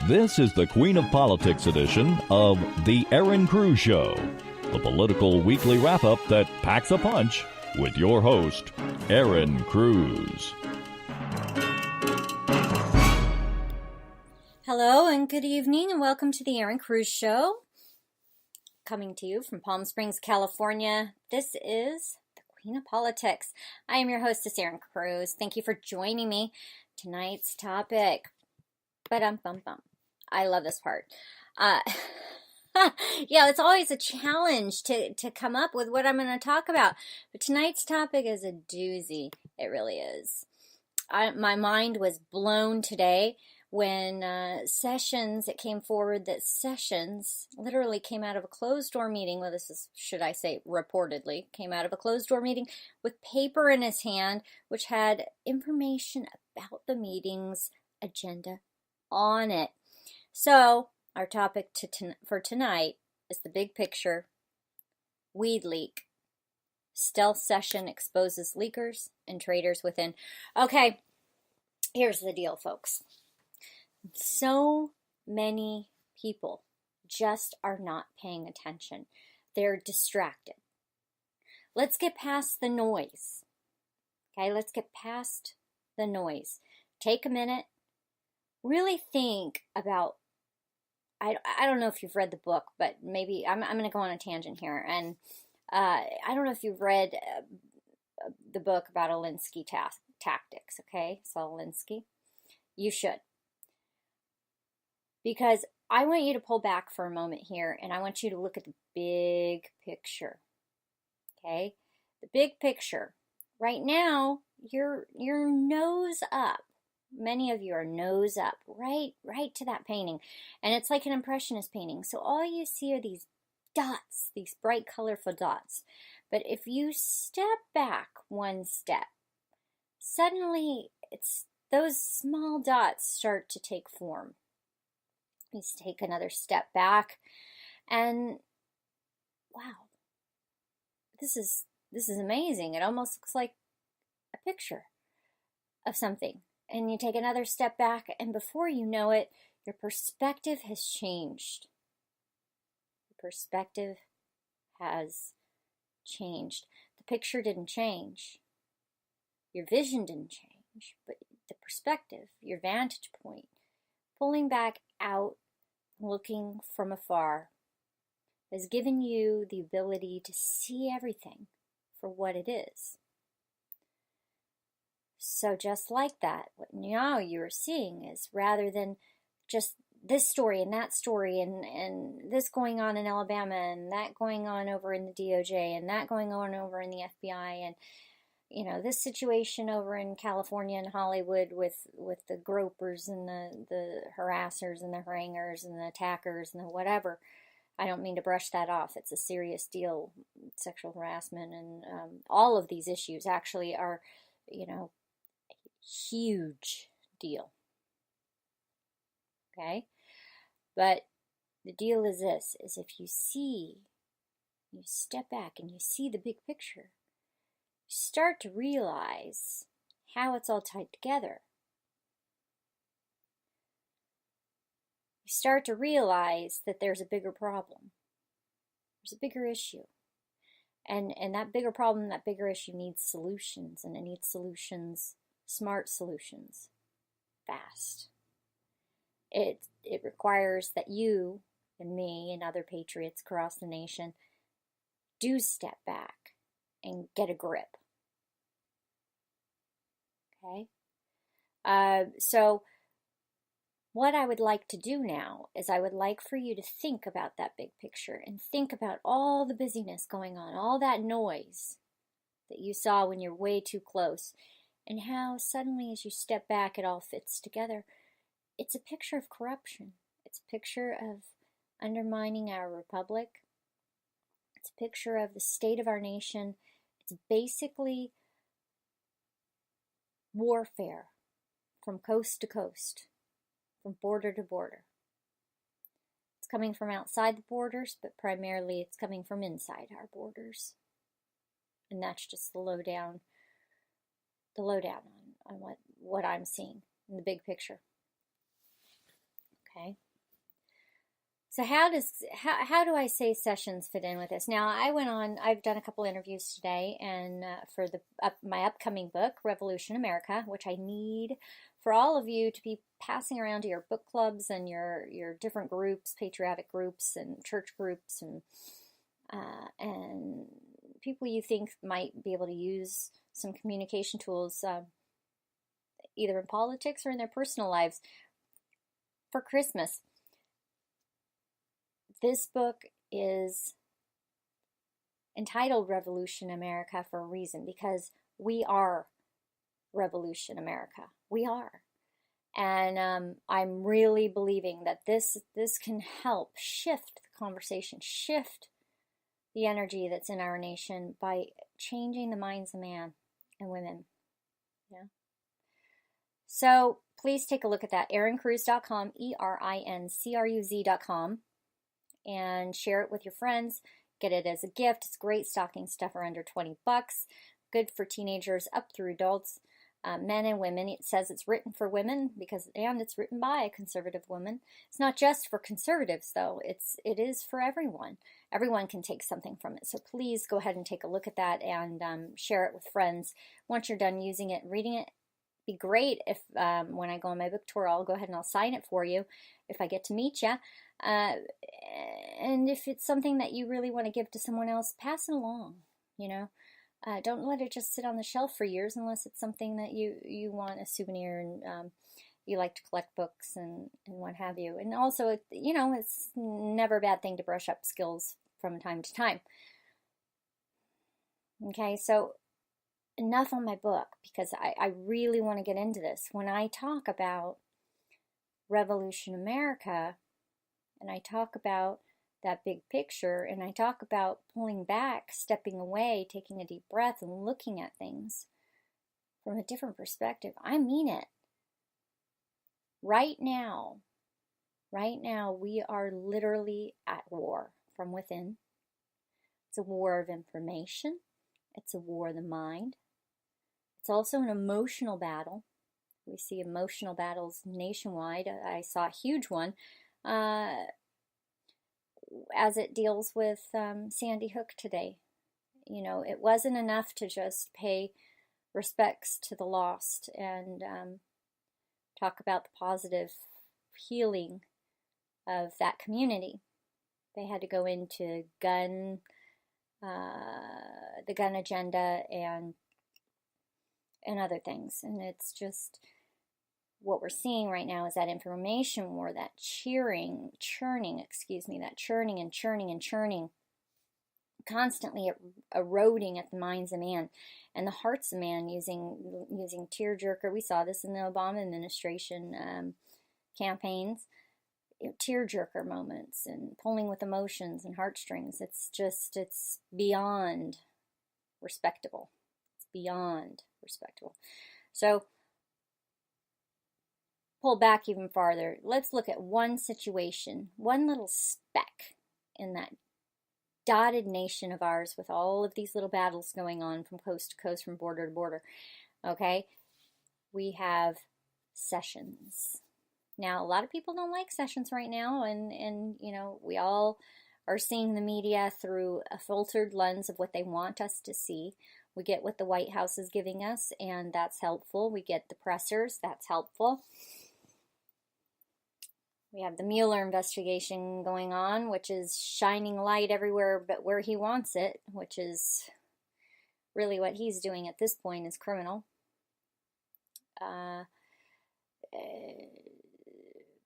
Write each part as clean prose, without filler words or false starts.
This is the Queen of Politics edition of The Aaron Cruz Show, the political weekly wrap-up that packs a punch with your host, Aaron Cruz. Hello and good evening and welcome to The Aaron Cruz Show, coming to you from Palm Springs, California. This is the Queen of Politics. I am your hostess, Aaron Cruz. Thank you for joining me. Tonight's topic, I love this part. Yeah, it's always a challenge to come up with what I'm going to talk about. But tonight's topic is a doozy. It really is. My mind was blown today when Sessions, it came forward that Sessions literally came out of a closed-door meeting. Well, this is, should I say, reportedly, came out of a closed-door meeting with paper in his hand, which had information about the meeting's agenda on it. So, our topic for tonight is the big picture. Weed leak. Stealth session exposes leakers and traitors within. Okay, here's the deal, folks. So many people just are not paying attention. They're distracted. Let's get past the noise. Okay, let's get past the noise. Take a minute. Really think about, I don't know if you've read the book, but maybe I'm going to go on a tangent here. And I don't know if you've read the book about Alinsky tactics, okay? Saul Alinsky. You should. Because I want you to pull back for a moment here, and I want you to look at the big picture, okay? The big picture. Right now, you're nose up. Many of you are nose up, right to that painting. And it's like an impressionist painting. So all you see are these dots, these bright, colorful dots. But if you step back one step, suddenly those small dots start to take form. You take another step back, and wow, this is amazing. It almost looks like a picture of something. And you take another step back, and before you know it, your perspective has changed. Your perspective has changed. The picture didn't change. Your vision didn't change, but the perspective, your vantage point, pulling back out, looking from afar, has given you the ability to see everything for what it is. So just like that, what now you're seeing is, rather than just this story and that story and this going on in Alabama and that going on over in the DOJ and that going on over in the FBI and, you know, this situation over in California and Hollywood with the gropers and the harassers and the haranguers and the attackers and the whatever. I don't mean to brush that off. It's a serious deal. Sexual harassment and all of these issues actually are, you know, huge deal. Okay? But the deal is this, is if you step back and you see the big picture, you start to realize how it's all tied together. You start to realize that there's a bigger problem. There's a bigger issue. And that bigger problem, that bigger issue needs solutions, and it needs solutions, smart solutions, fast. It requires that you and me and other patriots across the nation do step back and get a grip. Okay? So what I would like to do now is I would like for you to think about that big picture and think about all the busyness going on, all that noise that you saw when you're way too close, and how suddenly as you step back it all fits together. It's a picture of corruption. It's a picture of undermining our republic. It's a picture of the state of our nation. It's basically warfare from coast to coast, from border to border. It's coming from outside the borders, but primarily it's coming from inside our borders. And that's just the lowdown on what I'm seeing in the big picture. Okay. So how do I say sessions fit in with this? Now, I've done a couple interviews today, and for my upcoming book, Revolution America, which I need for all of you to be passing around to your book clubs and your different groups, patriotic groups and church groups, and people you think might be able to use some communication tools, either in politics or in their personal lives, for Christmas. This book is entitled Revolution America for a reason, because we are Revolution America. We are. And I'm really believing that this can help shift the conversation, shift the energy that's in our nation by changing the minds of man and women. Yeah. So please take a look at that, erincruz.com, erincruz.com. And share it with your friends. Get it as a gift. It's great stocking stuffer under $20. Good for teenagers up through adults, men and women. It says it's written for women and it's written by a conservative woman. It's not just for conservatives though. It is for everyone. Everyone can take something from it. So please go ahead and take a look at that and share it with friends. Once you're done using it and reading it, be great if when I go on my book tour, I'll go ahead and I'll sign it for you if I get to meet you. And if it's something that you really want to give to someone else, pass it along. Don't let it just sit on the shelf for years unless it's something that you want a souvenir and you like to collect books and what have you. And also, it's never a bad thing to brush up skills from time to time. Okay, so enough on my book, because I really want to get into this. When I talk about Revolution America, and I talk about that big picture, and I talk about pulling back, stepping away, taking a deep breath, and looking at things from a different perspective, I mean it. Right now, we are literally at war from within. It's a war of information. It's a war of the mind. It's also an emotional battle. We see emotional battles nationwide. I saw a huge one as it deals with Sandy Hook today. It wasn't enough to just pay respects to the lost and talk about the positive healing of that community. They had to go into the gun agenda and other things. And it's just what we're seeing right now is that information war, that churning and churning, constantly eroding at the minds of man and the hearts of man using tearjerker. We saw this in the Obama administration campaigns, tearjerker moments and pulling with emotions and heartstrings. It's beyond respectable. It's beyond respectable. So pull back even farther. Let's look at one situation, one little speck in that dotted nation of ours with all of these little battles going on from coast to coast, from border to border. Okay? We have sessions. Now, a lot of people don't like sessions right now, and we all are seeing the media through a filtered lens of what they want us to see. We get what the White House is giving us, and that's helpful. We get the pressers, that's helpful. We have the Mueller investigation going on, which is shining light everywhere but where he wants it, which is really what he's doing at this point is criminal.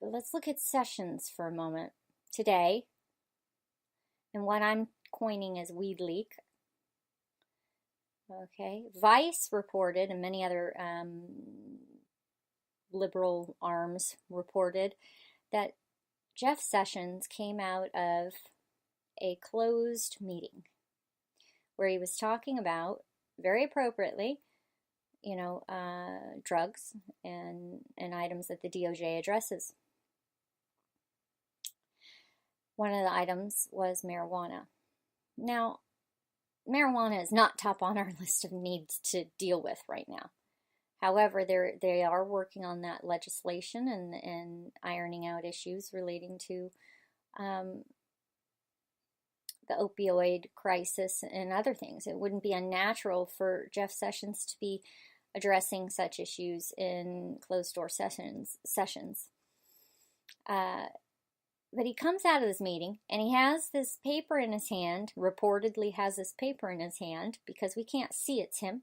Let's look at sessions for a moment today, and what I'm coining as WEEDLEAK. Okay, Vice reported, and many other liberal arms reported, that Jeff Sessions came out of a closed meeting where he was talking about, very appropriately, drugs and items that the DOJ addresses. One of the items was marijuana. Now, marijuana is not top on our list of needs to deal with right now. However, they are working on that legislation and ironing out issues relating to the opioid crisis and other things. It wouldn't be unnatural for Jeff Sessions to be addressing such issues in closed-door sessions. But he comes out of this meeting, and he has this paper in his hand, reportedly has this paper in his hand, because we can't see it's him.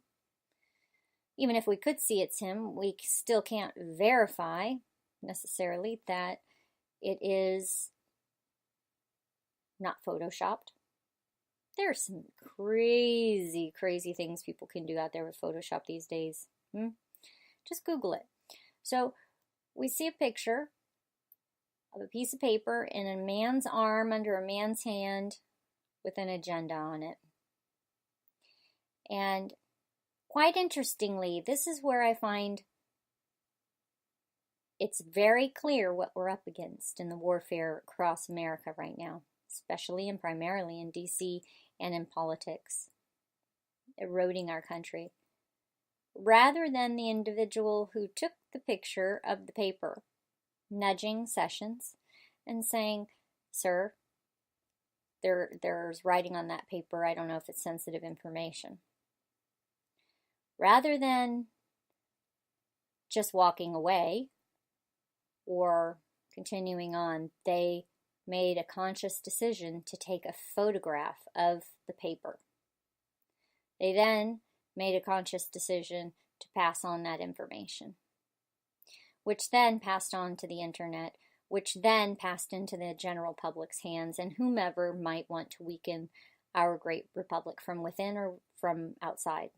Even if we could see it's him, we still can't verify necessarily that it is not photoshopped. There are some crazy, crazy things people can do out there with Photoshop these days. Just Google it. So we see a picture of a piece of paper in a man's arm under a man's hand with an agenda on it. And quite interestingly, this is where I find it's very clear what we're up against in the warfare across America right now, especially and primarily in D.C. and in politics, eroding our country. Rather than the individual who took the picture of the paper, nudging Sessions and saying, "Sir, there's writing on that paper. I don't know if it's sensitive information." Rather than just walking away or continuing on, they made a conscious decision to take a photograph of the paper. They then made a conscious decision to pass on that information, which then passed on to the internet, which then passed into the general public's hands and whomever might want to weaken our great republic from within or from outside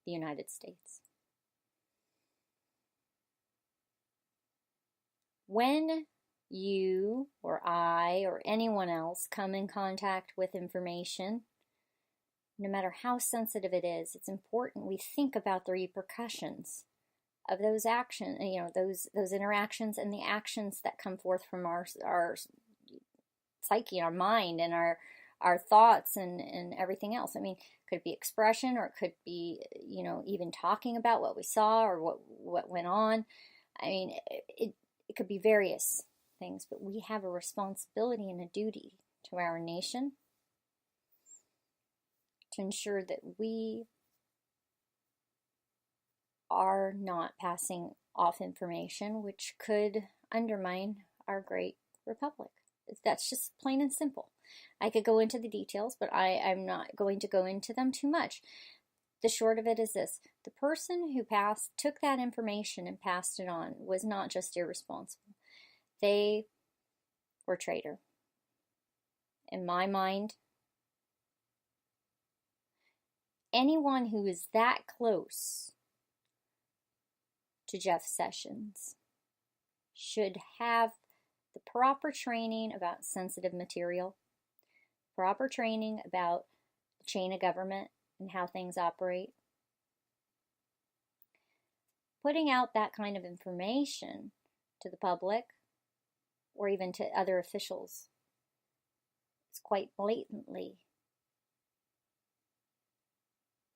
the United States. When you or I or anyone else come in contact with information, no matter how sensitive it is, it's important we think about the repercussions of those actions, those interactions and the actions that come forth from our psyche, our mind, and our thoughts and everything else. I mean, it could be expression, or it could be, even talking about what we saw or what went on. I mean, it could be various things, but we have a responsibility and a duty to our nation to ensure that we are not passing off information which could undermine our great republic. That's just plain and simple. I could go into the details, but I'm not going to go into them too much. The short of it is this: the person who took that information and passed it on was not just irresponsible. They were traitor. In my mind, anyone who is that close to Jeff Sessions should have the proper training about sensitive material, proper training about the chain of government and how things operate. Putting out that kind of information to the public or even to other officials is quite blatantly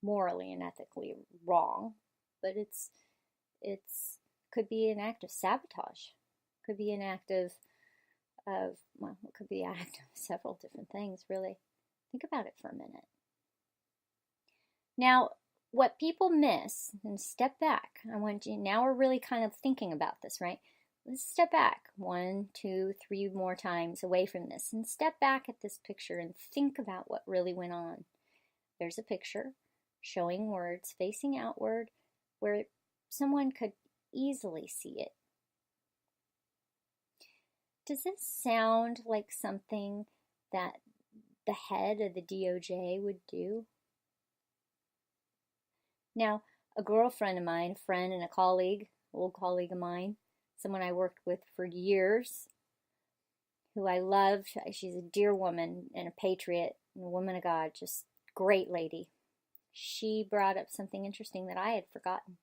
morally and ethically wrong, but it's could be an act of sabotage, could be an act of well, it could be an act of several different things, really. Think about it for a minute. Now, what people miss, and step back, now we're really kind of thinking about this, right? Let's step back 1, 2, 3 more times away from this and step back at this picture and think about what really went on. There's a picture showing words facing outward where someone could easily see it. Does this sound like something that the head of the DOJ would do? Now, a girlfriend of mine, a friend and a colleague, old colleague of mine, someone I worked with for years, who I loved, she's a dear woman and a patriot and a woman of God, just great lady. She brought up something interesting that I had forgotten.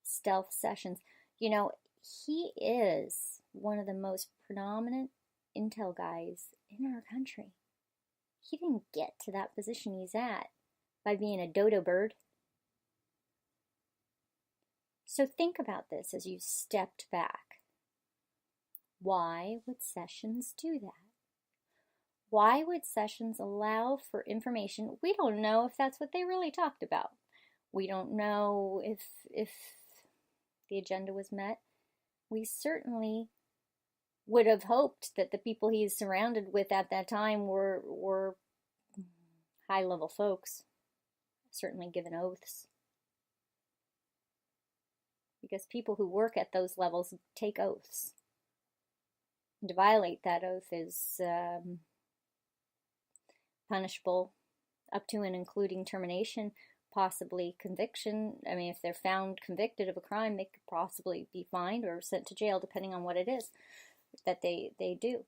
Stealth Sessions. He is one of the most predominant intel guys in our country. He didn't get to that position he's at by being a dodo bird. So think about this as you stepped back. Why would Sessions do that? Why would Sessions allow for information? We don't know if that's what they really talked about. We don't know if the agenda was met. We certainly would have hoped that the people he's surrounded with at that time were high-level folks, certainly given oaths. Because people who work at those levels take oaths. And to violate that oath is punishable up to and including termination, possibly conviction. I mean, if they're found convicted of a crime, they could possibly be fined or sent to jail, depending on what it is that they do.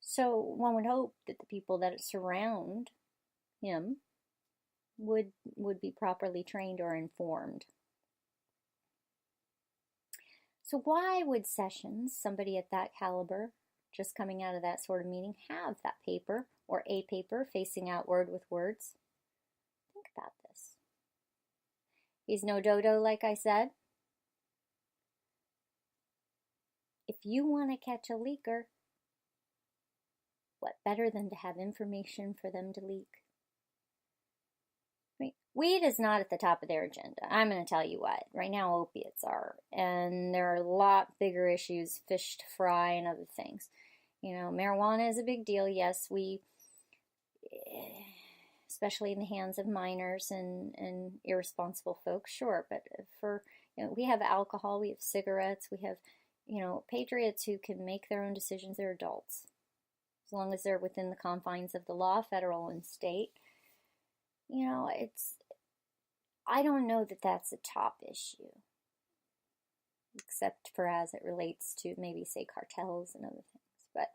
So one would hope that the people that surround him would be properly trained or informed. So why would Sessions, somebody at that caliber, just coming out of that sort of meeting, have that paper or a paper facing outward with words? Think about this. He's no dodo, like I said. If you want to catch a leaker, what better than to have information for them to leak? Weed is not at the top of their agenda. I'm going to tell you what. Right now, opiates are. And there are a lot bigger issues, fish to fry and other things. You know, marijuana is a big deal. Yes, especially in the hands of minors and irresponsible folks, sure. But we have alcohol, we have cigarettes, we have, patriots who can make their own decisions. They're adults. As long as they're within the confines of the law, federal and state. I don't know that that's a top issue, except for as it relates to maybe, say, cartels and other things. But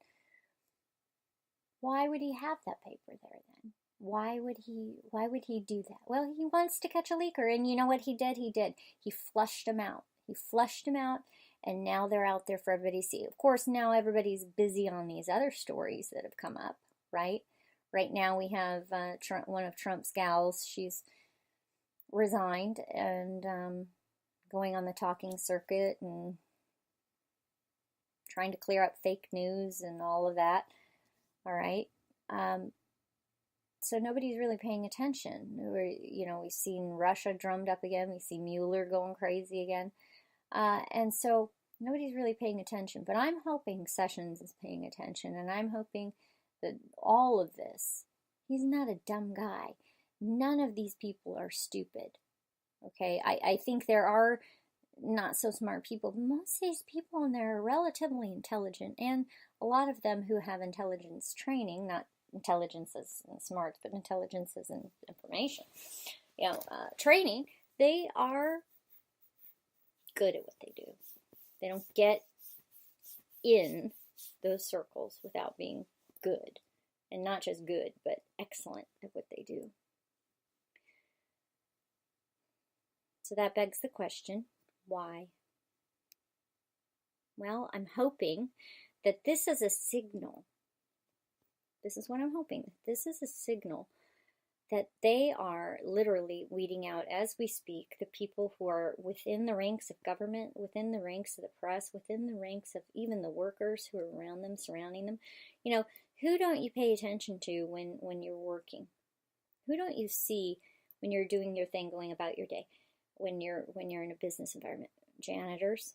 why would he have that paper there then? Why would he do that? Well, he wants to catch a leaker, and you know what he did? He flushed them out. And now they're out there for everybody to see. Of course, now everybody's busy on these other stories that have come up, right? Right now we have one of Trump's gals. She's resigned and going on the talking circuit and trying to clear up fake news and all of that. All right. So nobody's really paying attention. We've seen Russia drummed up again. We see Mueller going crazy again. And so nobody's really paying attention. But I'm hoping Sessions is paying attention, and I'm hoping that all of this, he's not a dumb guy. None of these people are stupid. Okay, I think there are not so smart people, but most of these people in there are relatively intelligent, and a lot of them who have intelligence training, not intelligence as in smarts, but intelligence as in information, training, they are good at what they do. They don't get in those circles without being good, and not just good, but excellent at what they do. So that begs the question, why? Well, I'm hoping that this is a signal. This is what I'm hoping. This is a signal that they are literally weeding out, as we speak, the people who are within the ranks of government, within the ranks of the press, within the ranks of even the workers who are around them, surrounding them. Who don't you pay attention to when you're working? Who don't you see when you're doing your thing, going about your day? When you're in a business environment? Janitors,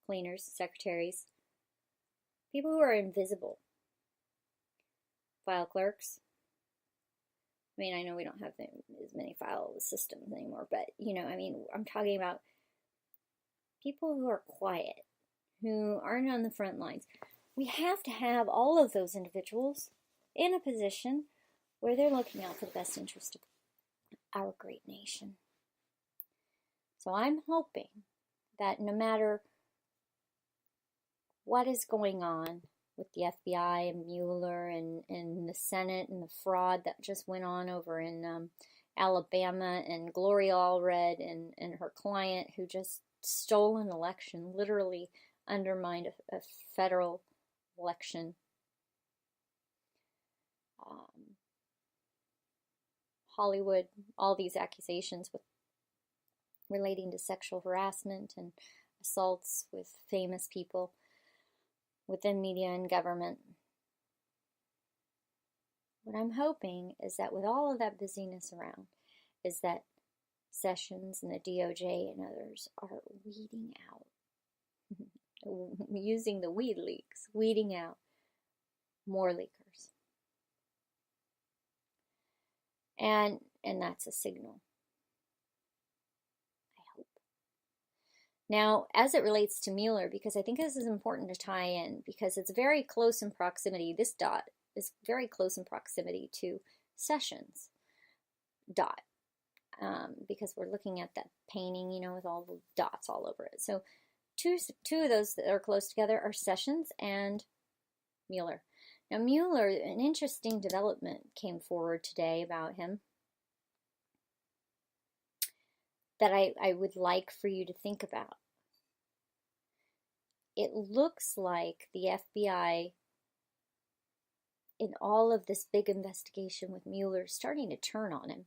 cleaners, secretaries, people who are invisible, file clerks. I mean, I know we don't have as many file systems anymore, but I'm talking about people who are quiet, who aren't on the front lines. We have to have all of those individuals in a position where they're looking out for the best interest of our great nation. So I'm hoping that no matter what is going on with the FBI and Mueller and the Senate and the fraud that just went on over in Alabama, and Gloria Allred and her client who just stole an election, literally undermined a federal election. Hollywood, all these accusations with relating to sexual harassment and assaults with famous people within media and government. What I'm hoping is that with all of that busyness around, is that Sessions and the DOJ and others are weeding out, using the WEEDLEAKS, weeding out more leakers. And that's a signal, I hope. Now, as it relates to Mueller, because I think this is important to tie in, because it's very close in proximity, this dot is very close in proximity to Sessions' dot, because we're looking at that painting, you know, with all the dots all over it. So two of those that are close together are Sessions and Mueller. Now, Mueller, an interesting development came forward today about him that I would like for you to think about. It looks like the FBI, in all of this big investigation with Mueller, is starting to turn on him.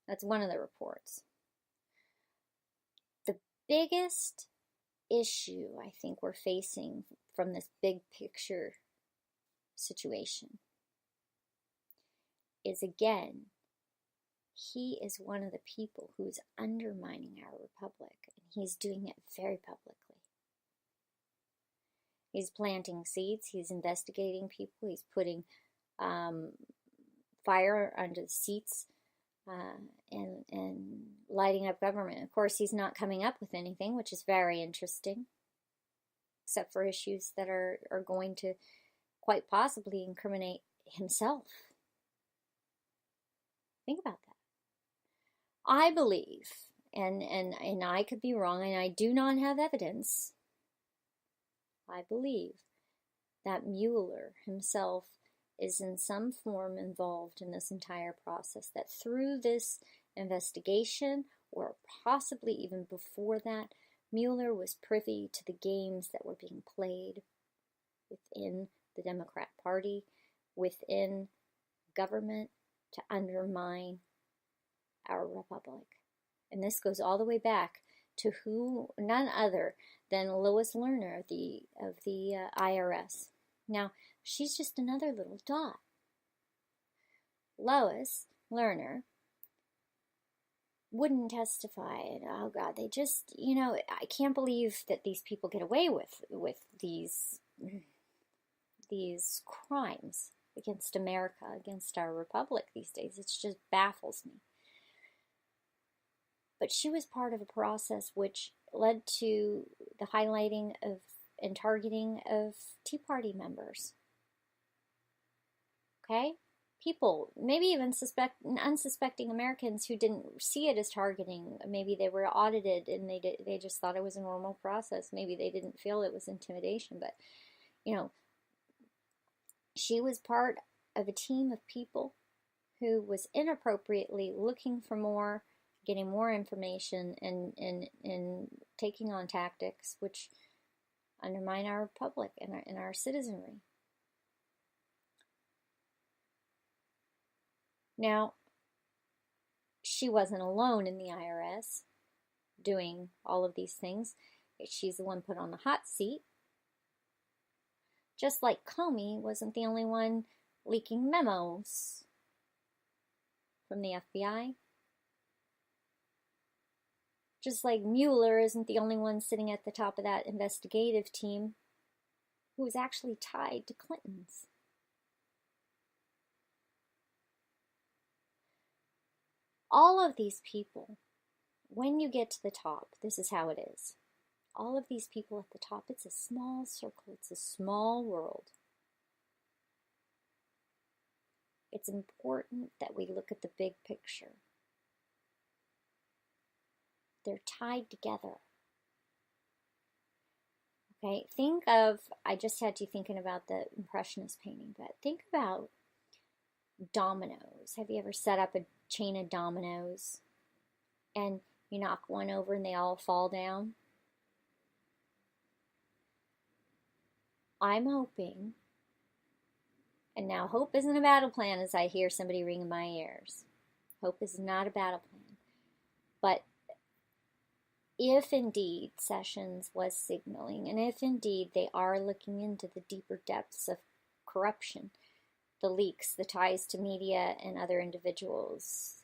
That's one of the reports. The biggest issue I think we're facing from this big picture situation is, again, he is one of the people who's undermining our republic, and he's doing it very publicly. He's planting seeds, he's investigating people, he's putting fire under the seats and lighting up government. Of course, he's not coming up with anything, which is very interesting, except for issues that are going to quite possibly incriminate himself. Think about that. I believe, and I could be wrong, and I do not have evidence, I believe that Mueller himself is in some form involved in this entire process, that through this investigation, or possibly even before that, Mueller was privy to the games that were being played within the Democrat Party, within government, to undermine our republic. And this goes all the way back to none other than Lois Lerner of the IRS. Now, she's just another little dot. Lois Lerner wouldn't testify, and oh God, they just, I can't believe that these people get away with these crimes against America, against our republic these days. It just baffles me. But she was part of a process which led to the highlighting of and targeting of Tea Party members. Okay? People, maybe even unsuspecting Americans who didn't see it as targeting. Maybe they were audited and they just thought it was a normal process. Maybe they didn't feel it was intimidation. But, she was part of a team of people who was inappropriately looking for more, getting more information, and taking on tactics which undermine our republic and our citizenry. Now, she wasn't alone in the IRS doing all of these things. She's the one put on the hot seat. Just like Comey wasn't the only one leaking memos from the FBI. Just like Mueller isn't the only one sitting at the top of that investigative team who was actually tied to Clinton's. All of these people, when you get to the top, this is how it is. All of these people at the top, it's a small circle, it's a small world. It's important that we look at the big picture. They're tied together. Okay, I just had you thinking about the Impressionist painting, but think about dominoes. Have you ever set up a chain of dominoes and you knock one over and they all fall down? I'm hoping, and now hope isn't a battle plan as I hear somebody ring in my ears. Hope is not a battle plan. But if indeed Sessions was signaling, and if indeed they are looking into the deeper depths of corruption, the leaks, the ties to media and other individuals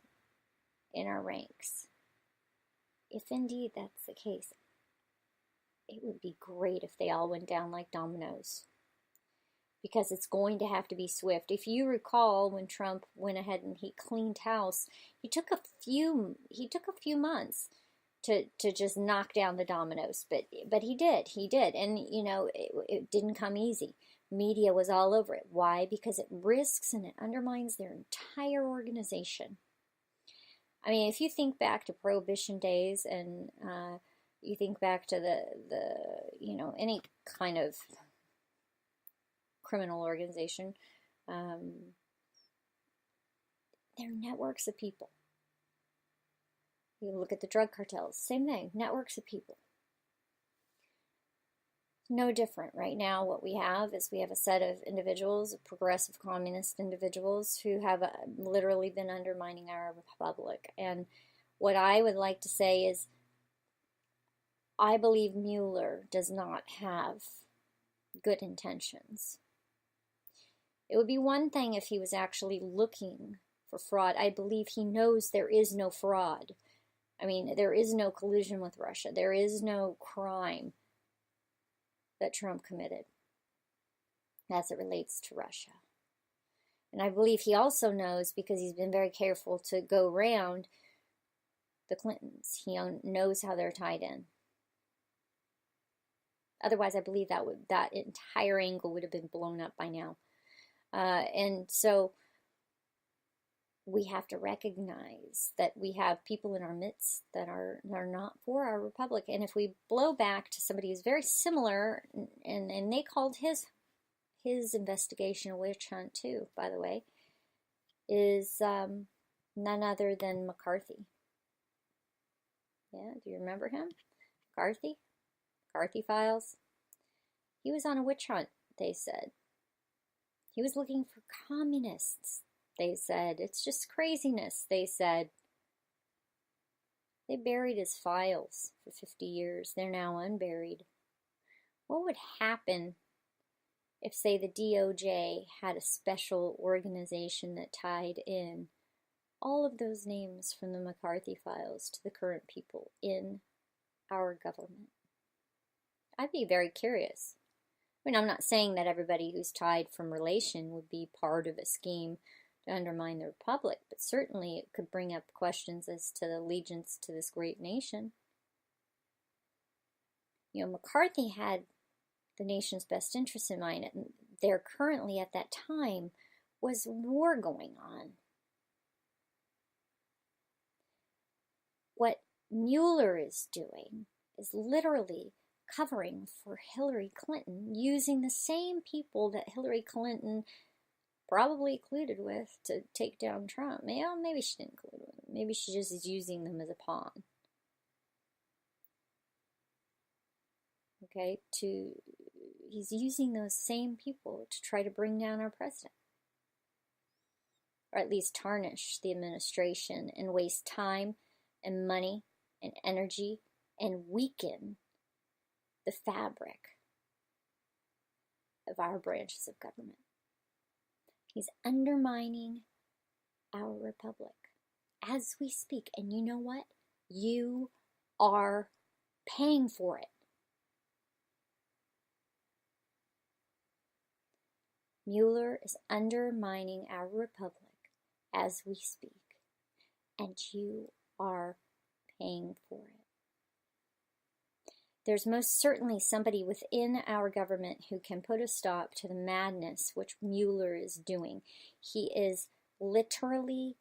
in our ranks, if indeed that's the case, it would be great if they all went down like dominoes. Because it's going to have to be swift. If you recall, when Trump went ahead and he cleaned house, he took a few months to just knock down the dominoes, but he did, and it didn't come easy. Media was all over it. Why? Because it risks and it undermines their entire organization. I mean, if you think back to Prohibition days, and you think back to the any kind of criminal organization, they're networks of people. You look at the drug cartels, same thing, networks of people. No different. Right now, what we have is we have a set of individuals, progressive communist individuals, who have literally been undermining our republic. And what I would like to say is, I believe Mueller does not have good intentions. It would be one thing if he was actually looking for fraud. I believe he knows there is no fraud. I mean, there is no collusion with Russia. There is no crime that Trump committed as it relates to Russia. And I believe he also knows, because he's been very careful to go around the Clintons. He knows how they're tied in. Otherwise, I believe that entire angle would have been blown up by now. And so we have to recognize that we have people in our midst that are not for our republic. And if we blow back to somebody who's very similar, and they called his investigation a witch hunt too, by the way, is none other than McCarthy. Yeah, do you remember him? McCarthy files. He was on a witch hunt, they said. He was looking for communists, they said. It's just craziness, they said. They buried his files for 50 years. They're now unburied. What would happen if, say, the DOJ had a special organization that tied in all of those names from the McCarthy files to the current people in our government? I'd be very curious. I mean, I'm not saying that everybody who's tied from relation would be part of a scheme to undermine the republic, but certainly it could bring up questions as to the allegiance to this great nation. McCarthy had the nation's best interests in mind, and there currently at that time was war going on. What Mueller is doing is literally covering for Hillary Clinton, using the same people that Hillary Clinton probably colluded with to take down Trump. Maybe she didn't collude with them. Maybe she just is using them as a pawn. Okay, he's using those same people to try to bring down our president. Or at least tarnish the administration and waste time and money and energy and weaken the fabric of our branches of government. He's undermining our republic as we speak. And you know what? You are paying for it. Mueller is undermining our republic as we speak. And you are paying for it. There's most certainly somebody within our government who can put a stop to the madness which Mueller is doing. He is literally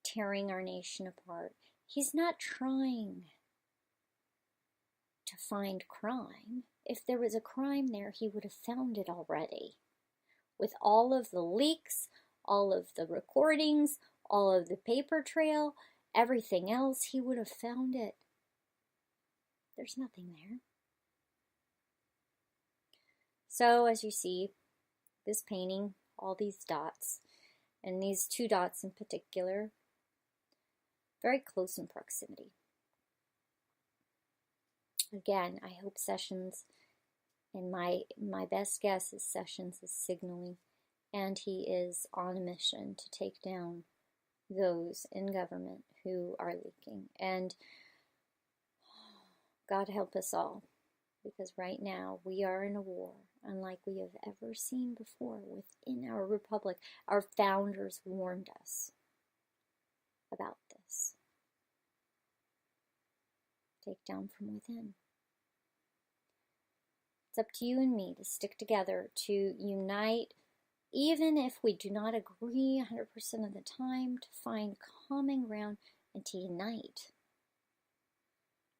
tearing our nation apart. He's not trying to find crime. If there was a crime there, he would have found it already. With all of the leaks, all of the recordings, all of the paper trail, everything else, he would have found it. There's nothing there. So, as you see, this painting, all these dots, and these two dots in particular, very close in proximity. Again, I hope Sessions, and my best guess is Sessions is signaling, and he is on a mission to take down those in government who are leaking. And God help us all, because right now we are in a war unlike we have ever seen before within our republic. Our founders warned us about this. Take down from within. It's up to you and me to stick together, to unite, even if we do not agree 100% of the time, to find common ground and to unite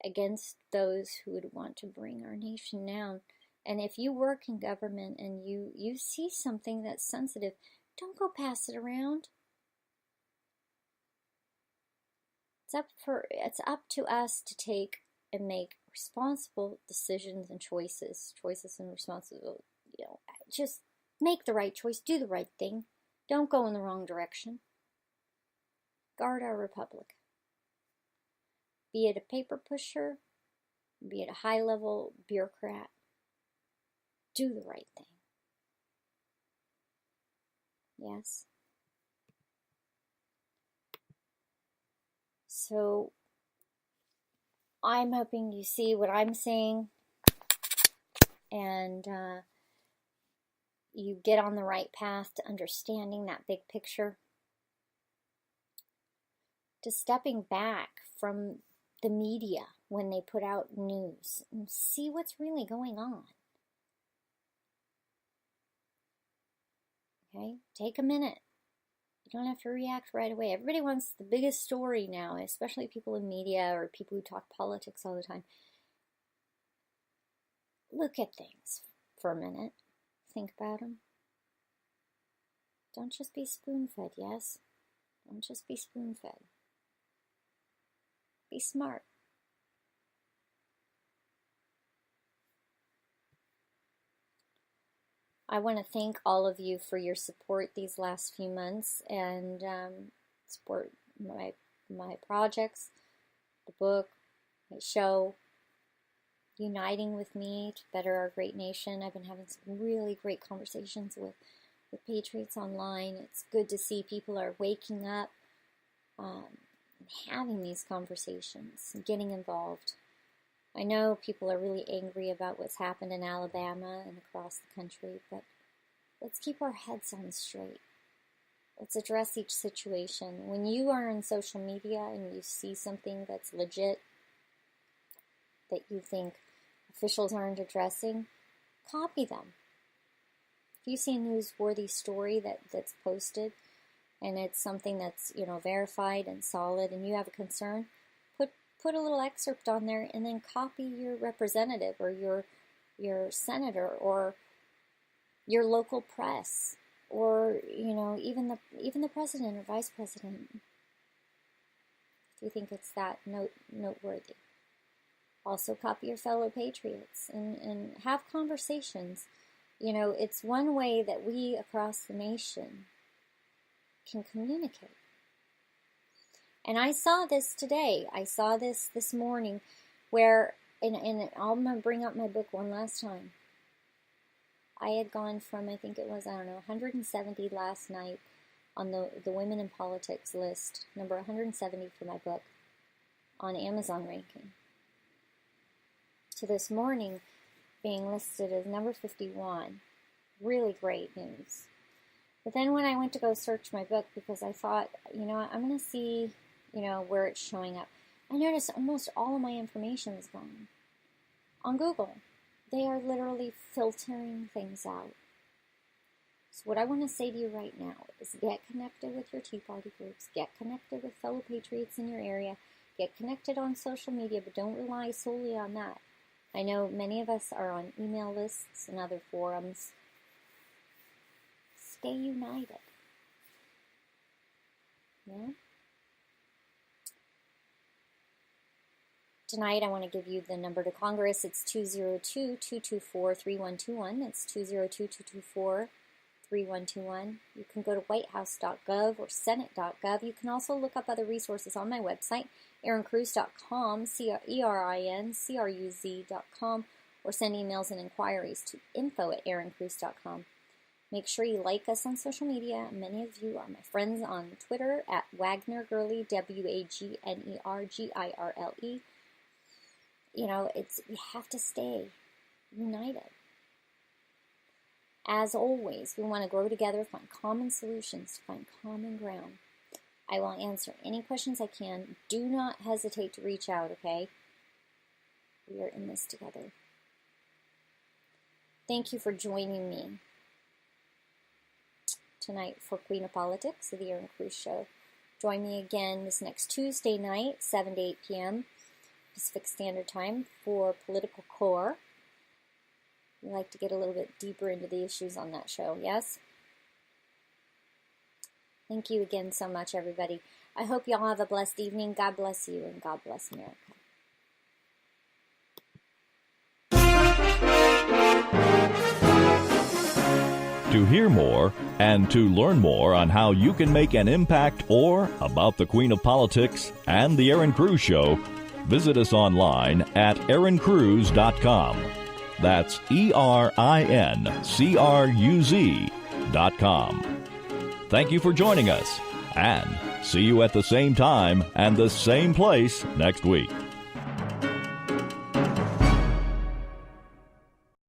against those who would want to bring our nation down. And if you work in government and you see something that's sensitive, don't go pass it around. It's up to us to take and make responsible decisions and choices and responsibility. Just make the right choice, do the right thing. Don't go in the wrong direction. Guard our republic. Be it a paper pusher, be it a high-level bureaucrat, do the right thing. Yes? So, I'm hoping you see what I'm saying, and you get on the right path to understanding that big picture, to stepping back from the media when they put out news and see what's really going on. Okay? Take a minute. You don't have to react right away. Everybody wants the biggest story now, especially people in media or people who talk politics all the time. Look at things for a minute. Think about them. Don't just be spoon-fed, yes? Don't just be spoon-fed. Be smart. I want to thank all of you for your support these last few months, and support my projects, the book, my show, uniting with me to better our great nation. I've been having some really great conversations with Patriots online. It's good to see people are waking up and having these conversations and getting involved. I know people are really angry about what's happened in Alabama and across the country, but let's keep our heads on straight. Let's address each situation. When you are on social media and you see something that's legit, that you think officials aren't addressing, copy them. If you see a newsworthy story that's posted and it's something that's verified and solid and you have a concern, put a little excerpt on there and then copy your representative or your senator or your local press or even the president or vice president, if you think it's that noteworthy. Also copy your fellow patriots and have conversations. It's one way that we across the nation can communicate. And I saw this today. I saw this morning where, and I'm going to bring up my book one last time. I had gone from, I think it was, 170 last night on the Women in Politics list, number 170 for my book, on Amazon ranking, to this morning being listed as number 51. Really great news. But then when I went to go search my book, because I thought, I'm going to see where it's showing up, I noticed almost all of my information is gone. On Google, they are literally filtering things out. So what I want to say to you right now is get connected with your Tea Party groups, get connected with fellow patriots in your area, get connected on social media, but don't rely solely on that. I know many of us are on email lists and other forums. Stay united. Yeah? Tonight, I want to give you the number to Congress. It's 202-224-3121. That's 202-224-3121. You can go to whitehouse.gov or senate.gov. You can also look up other resources on my website, erincruz.com, erincruz.com, or send emails and inquiries to info@erincruz.com. Make sure you like us on social media. Many of you are my friends on Twitter at WagnerGirlie, WAGNERGIRLE. You know, we have to stay united. As always, we want to grow together, find common solutions, find common ground. I will answer any questions I can. Do not hesitate to reach out, okay? We are in this together. Thank you for joining me tonight for Queen of Politics of the Erin Cruz Show. Join me again this next Tuesday night, 7 to 8 p.m. Pacific Standard Time for Political Core. We like to get a little bit deeper into the issues on that show, yes? Thank you again so much, everybody. I hope you all have a blessed evening. God bless you, and God bless America. To hear more and to learn more on how you can make an impact or about the Queen of Politics and the Erin Cruz Show, visit us online at erincruz.com. That's erincruz.com. Thank you for joining us, and see you at the same time and the same place next week.